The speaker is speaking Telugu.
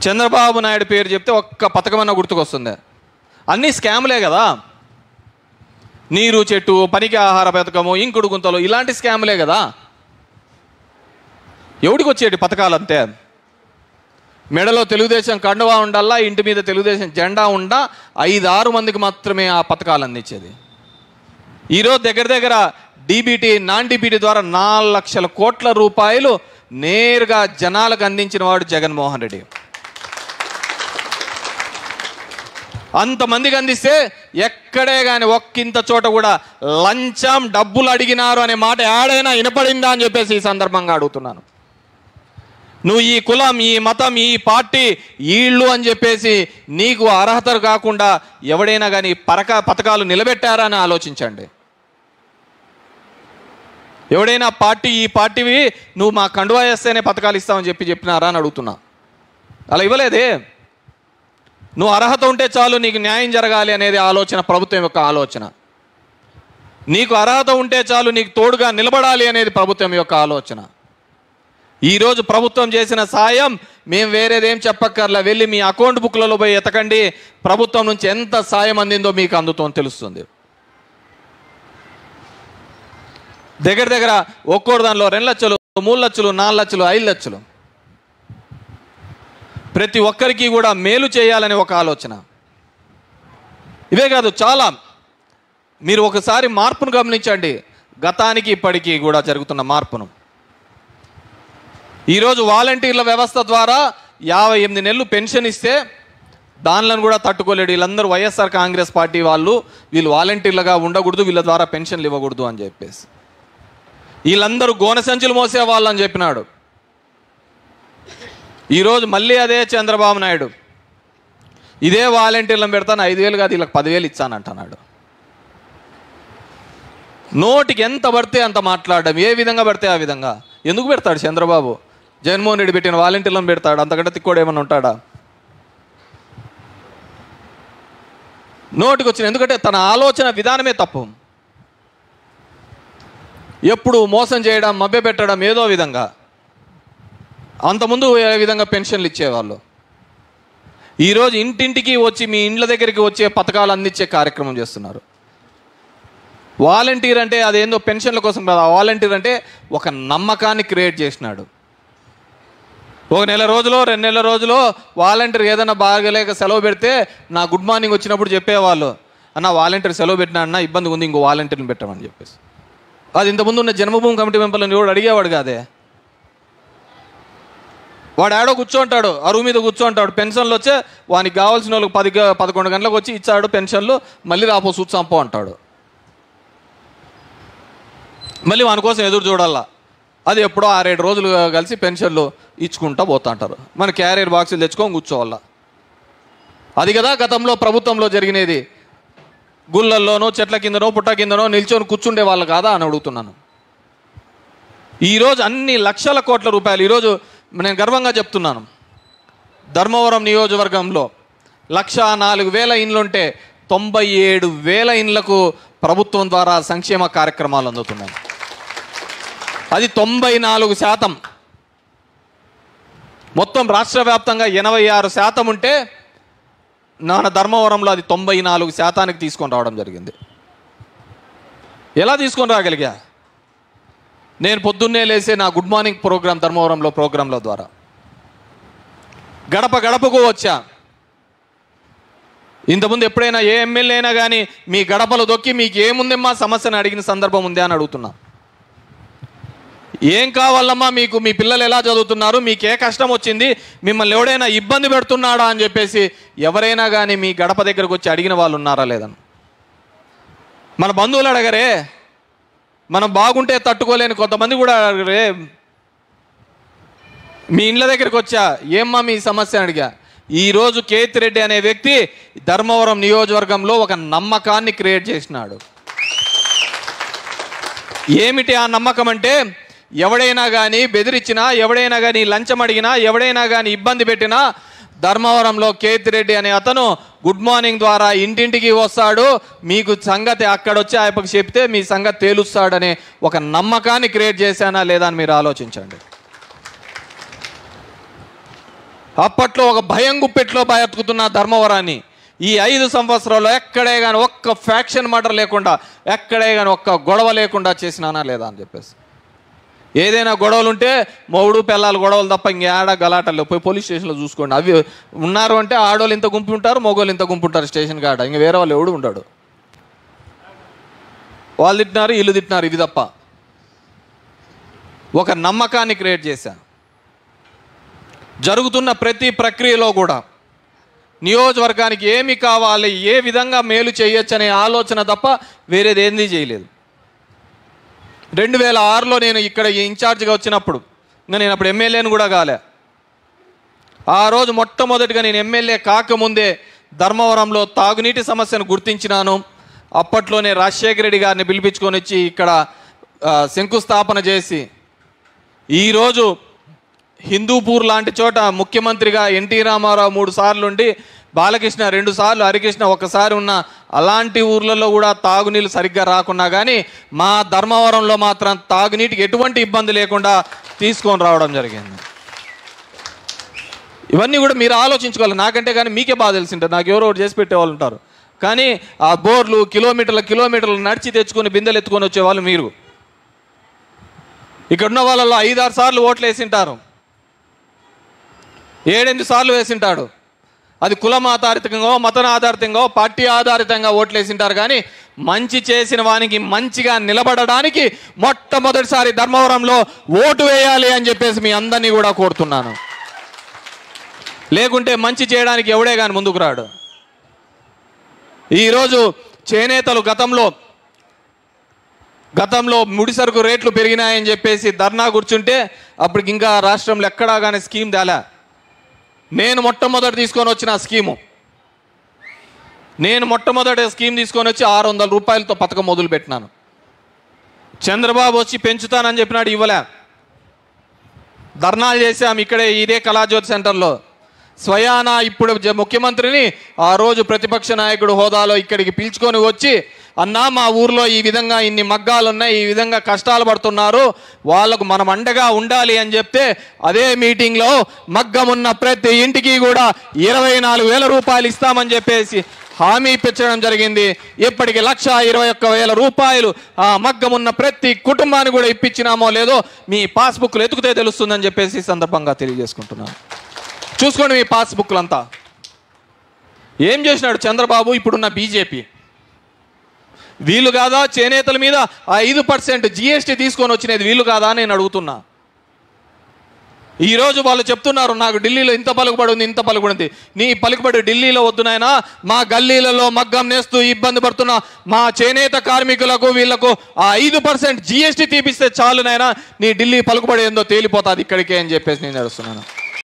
చంద్రబాబు నాయుడు పేరు చెప్తే ఒక్క పథకమన్నా గుర్తుకొస్తుంది? అన్నీ స్కాములే కదా. నీరు చెట్టు, పనికి ఆహార పథకము, ఇంకుడు గుంతలు, ఇలాంటి స్కాములే కదా. ఎవడికి వచ్చేటి పథకాలు అంతే? మెడలో తెలుగుదేశం కండువా ఉండాలా, ఇంటి మీద తెలుగుదేశం జెండా ఉండా 5-6 మందికి మాత్రమే ఆ పథకాలు అందించేది. ఈరోజు దగ్గర దగ్గర డీబీటీ, నాన్ డీబీటీ ద్వారా 4 లక్షల కోట్ల రూపాయలు నేరుగా జనాలకు అందించిన వాడు జగన్మోహన్ రెడ్డి. అంతమందికి అందిస్తే ఎక్కడే కానీ ఒక్కింత చోట కూడా లంచం, డబ్బులు అడిగినారు అనే మాట ఏడైనా వినపడిందా అని చెప్పేసి ఈ సందర్భంగా అడుగుతున్నాను. నువ్వు ఈ కులం, ఈ మతం, ఈ పార్టీ, ఈళ్ళు అని చెప్పేసి నీకు అర్హతలు కాకుండా ఎవడైనా కానీ పథకాలు నిలబెట్టారా అని ఆలోచించండి. ఎవడైనా పార్టీ, ఈ పార్టీవి నువ్వు మా కండువా వేస్తేనే పథకాలు ఇస్తామని చెప్పినారా అని అడుగుతున్నా. అలా ఇవ్వలేదే. నువ్వు అర్హత ఉంటే చాలు, నీకు న్యాయం జరగాలి అనేది ఆలోచన ప్రభుత్వం యొక్క ఆలోచన. నీకు అర్హత ఉంటే చాలు, నీకు తోడుగా నిలబడాలి అనేది ప్రభుత్వం యొక్క ఆలోచన. ఈరోజు ప్రభుత్వం చేసిన సాయం మేము వేరేదేం చెప్పక్కర్లా, వెళ్ళి మీ అకౌంట్ బుక్లలో పోయి ఎతకండి. ప్రభుత్వం నుంచి ఎంత సాయం అందిందో మీకు అందుతో తెలుస్తుంది. దగ్గర దగ్గర ఒక్కోటి దానిలో 2 లక్షలు, 3 లక్షలు, 4 లక్షలు, 5 లక్షలు. ప్రతి ఒక్కరికి కూడా మేలు చేయాలనే ఒక ఆలోచన. ఇవే కాదు, చాలా. మీరు ఒకసారి మార్పును గమనించండి, గతానికి ఇప్పటికీ కూడా జరుగుతున్న మార్పును. ఈరోజు వాలంటీర్ల వ్యవస్థ ద్వారా 58 నెలలు పెన్షన్ ఇస్తే దానిలో కూడా తట్టుకోలేడు. వీళ్ళందరూ వైఎస్ఆర్ కాంగ్రెస్ పార్టీ వాళ్ళు, వీళ్ళు వాలంటీర్లుగా ఉండకూడదు, వీళ్ళ ద్వారా పెన్షన్లు ఇవ్వకూడదు అని చెప్పేసి వీళ్ళందరూ గోన సంచులు మోసే వాళ్ళు అని చెప్పినాడు. ఈరోజు మళ్ళీ అదే చంద్రబాబు నాయుడు ఇదే వాలంటీర్లను పెడతాను, 5,000 కాదు వీళ్ళకి 10,000 ఇచ్చానంటున్నాడు. నోటికి ఎంత పడితే అంత మాట్లాడడం, ఏ విధంగా పడితే ఆ విధంగా. ఎందుకు పెడతాడు చంద్రబాబు? జగన్మోహన్ రెడ్డి పెట్టిన వాలంటీర్లను పెడతాడు, అంతకంటే తిక్కోడు ఏమన్నా ఉంటాడా? నోటికి వచ్చిన, ఎందుకంటే తన ఆలోచన విధానమే తప్పు. ఎప్పుడు మోసం చేయడం, మభ్యపెట్టడం, ఏదో విధంగా. అంతకుముందు ఏ విధంగా పెన్షన్లు ఇచ్చేవాళ్ళు. ఈరోజు ఇంటింటికి వచ్చి, మీ ఇండ్ల దగ్గరికి వచ్చే పథకాలు అందించే కార్యక్రమం చేస్తున్నారు. వాలంటీర్ అంటే అదేందో పెన్షన్ల కోసం కాదు, వాలంటీర్ అంటే ఒక నమ్మకాన్ని క్రియేట్ చేసినాడు. 1 నెల రోజులో 2 నెలల రోజులో వాలంటీర్ ఏదైనా బాగలేక సెలవు పెడితే నా గుడ్ మార్నింగ్ వచ్చినప్పుడు చెప్పేవాళ్ళు, అన్న వాలంటీర్ సెలవు పెట్టినా అన్న ఇబ్బంది ఉంది, ఇంకో వాలంటీర్ని పెట్టమని చెప్పేసి. అది ఇంతకుముందు ఉన్న జన్మభూమి కమిటీ మెంబర్లను ఎవడు అడిగేవాడు కాదే. వాడు ఆడో కూర్చోంటాడు, అరువు మీద కూర్చోంటాడు, పెన్షన్లు వచ్చే వానికి కావాల్సిన వాళ్ళకి 11 గంటలకు వచ్చి ఇచ్చాడు పెన్షన్లు, మళ్ళీ రాపో సూత్సంపో అంటాడు. మళ్ళీ వాని కోసం ఎదురు చూడాలా. అది ఎప్పుడో 6-7 రోజులు కలిసి పెన్షన్లు ఇచ్చుకుంటా పోతా అంటారు. మన క్యారియర్ బాక్సులు తెచ్చుకొని కూర్చోవాలా. అది కదా గతంలో ప్రభుత్వంలో జరిగినది. గుళ్ళల్లోనో, చెట్ల కిందనో, పుట్ట కిందనో నిల్చొని కూర్చుండే వాళ్ళు కాదా అని అడుగుతున్నాను. ఈరోజు అన్ని లక్షల కోట్ల రూపాయలు. ఈరోజు నేను గర్వంగా చెప్తున్నాను, ధర్మవరం నియోజకవర్గంలో 104,000 ఇండ్లుంటే 97,000 ఇండ్లకు ప్రభుత్వం ద్వారా సంక్షేమ కార్యక్రమాలు అందుతున్నాయి. అది 94%. మొత్తం రాష్ట్ర వ్యాప్తంగా 86% ఉంటే మన ధర్మవరంలో అది 94%కి తీసుకొని రావడం జరిగింది. ఎలా తీసుకొని రాగలిగా? నేను పొద్దున్నే లేసే నా గుడ్ మార్నింగ్ ప్రోగ్రాం, ధర్మవరంలో ప్రోగ్రాంల ద్వారా గడప గడపకు వచ్చా. ఇంతకుముందు ఎప్పుడైనా ఏ ఎమ్మెల్యే అయినా కానీ మీ గడపలు దొక్కి మీకు ఏముందమ్మా సమస్యను అడిగిన సందర్భం ఉందా అని అడుగుతున్నా. ఏం కావాలమ్మా మీకు, మీ పిల్లలు ఎలా చదువుతున్నారు, మీకు ఏ కష్టం వచ్చింది, మిమ్మల్ని ఎవడైనా ఇబ్బంది పెడుతున్నాడా అని చెప్పేసి ఎవరైనా కానీ మీ గడప దగ్గరకు వచ్చి అడిగిన వాళ్ళు ఉన్నారా లేదని. మన బంధువులు అడగరే, మనం బాగుంటే తట్టుకోలేని కొంతమంది కూడా అడగరే. మీ ఇండ్ల దగ్గరికి వచ్చా, ఏమ్మా మీ సమస్య అడిగా. ఈరోజు కేతిరెడ్డి అనే వ్యక్తి ధర్మవరం నియోజకవర్గంలో ఒక నమ్మకాన్ని క్రియేట్ చేసినాడు. ఏమిటి ఆ నమ్మకం అంటే, ఎవడైనా కానీ బెదిరించినా, ఎవడైనా కానీ లంచం అడిగినా, ఎవడైనా కానీ ఇబ్బంది పెట్టినా ధర్మవరంలో కేతిరెడ్డి అనే అతను గుడ్ మార్నింగ్ ద్వారా ఇంటింటికి వస్తాడు, మీకు సంగతి అక్కడొచ్చి ఆయనకు చెప్తే మీ సంగతి తేలుస్తాడనే ఒక నమ్మకాన్ని క్రియేట్ చేశానా లేదా అని మీరు ఆలోచించండి. అప్పట్లో ఒక భయం గుప్పెట్లో బతుకుతున్న ధర్మవరాన్ని ఈ 5 సంవత్సరాల్లో ఎక్కడే కానీ ఒక్క ఫ్యాక్షన్ మర్డర్ లేకుండా, ఎక్కడే కానీ ఒక్క గొడవ లేకుండా చేసినానా లేదా అని చెప్పేసి. ఏదైనా గొడవలు ఉంటే మొగుడు పిల్లలు గొడవలు తప్ప ఇంకేడా గలాటలు పోయి పోలీస్ స్టేషన్లో చూసుకోండి. అవి ఉన్నారు అంటే ఆడవాళ్ళు ఇంత గుంపు ఉంటారు, మగవాళ్ళు ఇంత గుంపు ఉంటారు స్టేషన్ కాడ. ఇంక వేరే వాళ్ళు ఎవడు ఉంటాడు. వాళ్ళు తిట్టినారు, ఇల్లు తిట్టినారు, ఇది తప్ప. ఒక నమ్మకాన్ని క్రియేట్ చేశా. జరుగుతున్న ప్రతి ప్రక్రియలో కూడా నియోజకవర్గానికి ఏమి కావాలి, ఏ విధంగా మేలు చేయొచ్చు అనే ఆలోచన తప్ప వేరేది ఏంది చేయలేదు. 2006లో నేను ఇక్కడ ఇన్ఛార్జ్గా వచ్చినప్పుడు, ఇంకా నేను అప్పుడు ఎమ్మెల్యేని కూడా కాలే. ఆ రోజు మొట్టమొదటిగా నేను ఎమ్మెల్యే కాకముందే ధర్మవరంలో తాగునీటి సమస్యను గుర్తించినాను. అప్పట్లోనే రాజశేఖర రెడ్డి గారిని పిలిపించుకొని వచ్చి ఇక్కడ శంకుస్థాపన చేసి, ఈరోజు హిందూపూర్ లాంటి చోట ముఖ్యమంత్రిగా ఎన్టీ రామారావు 3 సార్లు ఉండి, బాలకృష్ణ 2 సార్లు, హరికృష్ణ 1 సారి ఉన్న అలాంటి ఊర్లలో కూడా తాగునీళ్ళు సరిగ్గా రాకున్నా కానీ మా ధర్మవరంలో మాత్రం తాగునీటికి ఎటువంటి ఇబ్బంది లేకుండా తీసుకొని రావడం జరిగింది. ఇవన్నీ కూడా మీరు ఆలోచించుకోవాలి. నాకంటే కానీ మీకే బాగా తెలిసింటారు, నాకు ఎవరో ఒకటి చేసి పెట్టేవాళ్ళు ఉంటారు. కానీ ఆ బోర్లు కిలోమీటర్లు నడిచి తెచ్చుకొని బిందెలు ఎత్తుకొని వచ్చేవాళ్ళు మీరు. ఇక్కడున్న వాళ్ళలో 5-6 సార్లు ఓట్లు వేసింటారు, 7-8 సార్లు వేసింటాడు. అది కులం ఆధారితంగా, మతం ఆధారితంగా, పార్టీ ఆధారితంగా ఓట్లు వేసింటారు. కానీ మంచి చేసిన వానికి మంచిగా నిలబడడానికి మొట్టమొదటిసారి ధర్మవరంలో ఓటు వేయాలి అని చెప్పేసి మీ అందరినీ కూడా కోరుతున్నాను. లేకుంటే మంచి చేయడానికి ఎవడే కానీ ముందుకు రాడు. ఈరోజు చేనేతలు గతంలో ముడి సరుకు రేట్లు పెరిగినాయని చెప్పేసి ధర్నా కూర్చుంటే అప్పటికి ఇంకా రాష్ట్రంలో ఎక్కడా కానీ స్కీమ్ తేలా. నేను మొట్టమొదటి తీసుకొని వచ్చిన స్కీము, తీసుకొని వచ్చి 600 రూపాయలతో పథకం మొదలు పెట్టినాను. చంద్రబాబు వచ్చి పెంచుతానని చెప్పినాడు, ఇవ్వలే. ధర్నాలు చేశాం ఇక్కడే ఇదే కళాజ్యోతి సెంటర్లో. స్వయానా ఇప్పుడు ముఖ్యమంత్రిని ఆ రోజు ప్రతిపక్ష నాయకుడు హోదాలో ఇక్కడికి పిలుచుకొని వచ్చి, అన్నా మా ఊర్లో ఈ విధంగా ఇన్ని మగ్గాలు ఉన్నాయి, ఈ విధంగా కష్టాలు పడుతున్నారు, వాళ్ళకు మనం అండగా ఉండాలి అని చెప్తే అదే మీటింగ్లో మగ్గం ఉన్న ప్రతి ఇంటికి కూడా 24,000 రూపాయలు ఇస్తామని చెప్పేసి హామీ ఇప్పించడం జరిగింది. ఇప్పటికి 1,21,000 రూపాయలు ఆ మగ్గం ఉన్న ప్రతి కుటుంబాన్ని కూడా ఇప్పించినామో లేదో మీ పాస్బుక్లు ఎతుకుతే తెలుస్తుందని చెప్పేసి ఈ సందర్భంగా తెలియజేసుకుంటున్నాను. చూసుకోండి మీ పాస్బుక్లంతా. ఏం చేసినాడు చంద్రబాబు, ఇప్పుడున్న బీజేపీ? వీళ్ళు కాదా చేనేతల మీద ఆ 5% GST తీసుకొని వచ్చినది వీళ్ళు కాదా నేను అడుగుతున్నా. ఈరోజు వాళ్ళు చెప్తున్నారు నాకు ఢిల్లీలో ఇంత పలుకుబడి ఉంది. నీ పలుకుబడి ఢిల్లీలో వద్దు నాయనా, మా గల్లీలలో మగ్గం నేస్తూ ఇబ్బంది పడుతున్న మా చేనేత కార్మికులకు వీళ్లకు ఆ 5% GST తీపిస్తే చాలు నాయనా, నీ ఢిల్లీ పలుకుబడి ఏందో తేలిపోతుంది ఇక్కడికే అని చెప్పేసి నేను అడుగుతున్నాను.